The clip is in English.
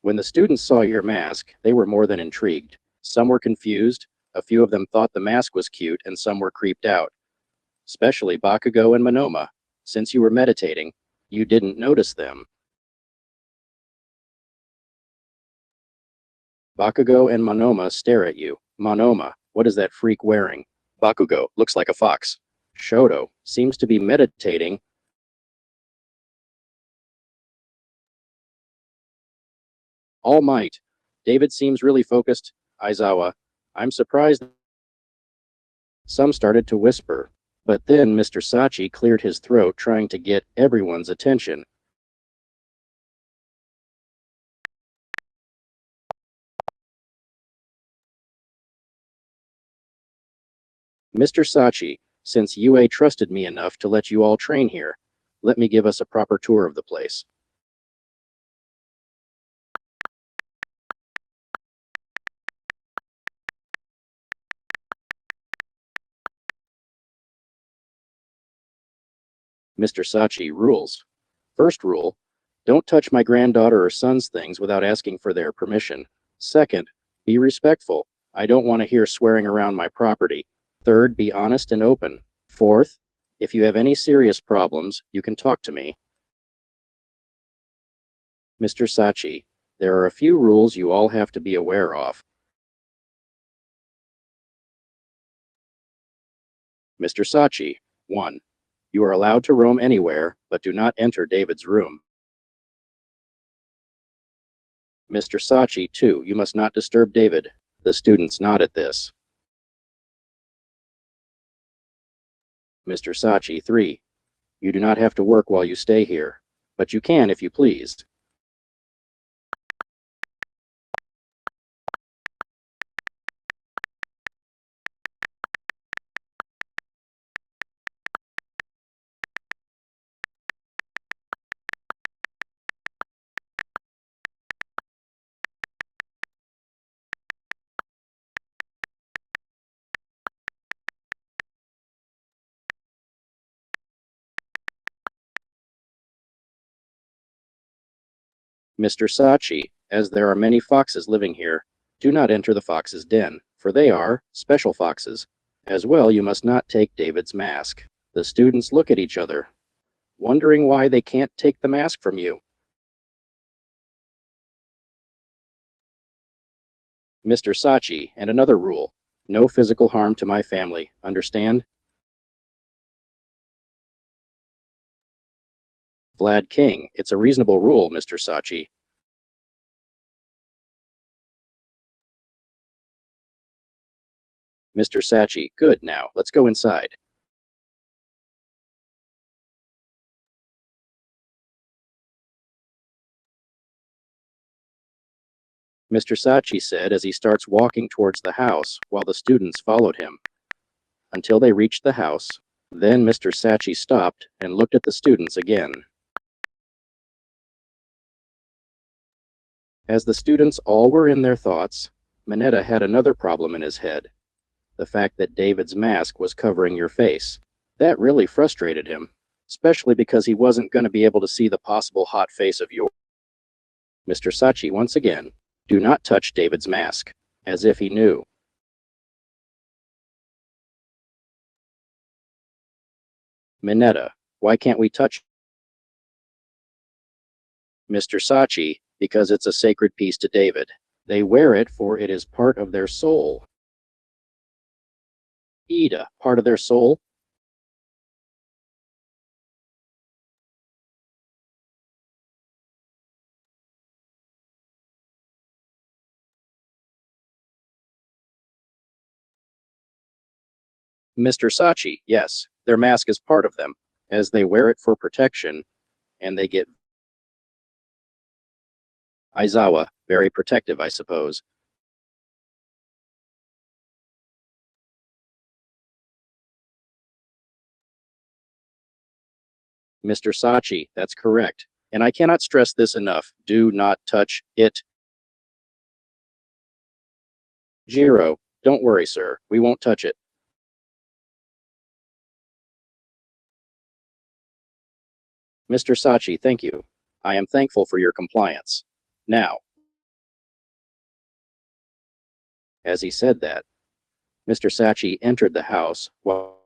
When the students saw your mask, they were more than intrigued. Some were confused, a few of them thought the mask was cute, and some were creeped out. Especially Bakugo and Monoma. Since you were meditating, you didn't notice them. Bakugo and Monoma stare at you. Monoma, what is that freak wearing? Bakugo, looks like a fox. Shoto, seems to be meditating. All Might, David seems really focused. Aizawa, I'm surprised. Some started to whisper. But then Mr. Sachi cleared his throat, trying to get everyone's attention. Mr. Sachi, since UA trusted me enough to let you all train here, let me give us a proper tour of the place. Mr. Sachi rules. First rule, don't touch my granddaughter or son's things without asking for their permission. Second, be respectful. I don't want to hear swearing around my property. Third, be honest and open. Fourth, if you have any serious problems, you can talk to me. Mr. Sachi, there are a few rules you all have to be aware of. Mr. Sachi, 1. You are allowed to roam anywhere, but do not enter David's room. Mr. Sachi, 2. You must not disturb David. The students nod at this. Mr. Sachi, 3. You do not have to work while you stay here, but you can if you please. Mr. Sachi, as there are many foxes living here, do not enter the fox's den, for they are special foxes. As well, you must not take David's mask. The students look at each other, wondering why they can't take the mask from you. Mr. Sachi, and another rule, no physical harm to my family, understand? Vlad King, it's a reasonable rule, Mr. Sachi. Mr. Sachi, good, now, let's go inside. Mr. Sachi said as he starts walking towards the house, while the students followed him. Until they reached the house, then Mr. Sachi stopped and looked at the students again. As the students all were in their thoughts, Mineta had another problem in his head. The fact that David's mask was covering your face. That really frustrated him, especially because he wasn't going to be able to see the possible hot face of yours. Mr. Sachi, once again, do not touch David's mask, as if he knew. Mineta, why can't we touch Mr. Sachi? Because it's a sacred piece to David. They wear it for it is part of their soul. Ida, part of their soul? Mr. Sachi, yes, their mask is part of them, as they wear it for protection, and they get Aizawa, very protective, I suppose. Mr. Sachi, that's correct. And I cannot stress this enough. Do not touch it. Jiro, don't worry, sir. We won't touch it. Mr. Sachi, thank you. I am thankful for your compliance. Now, As he said that, Mr. Sachi entered the house while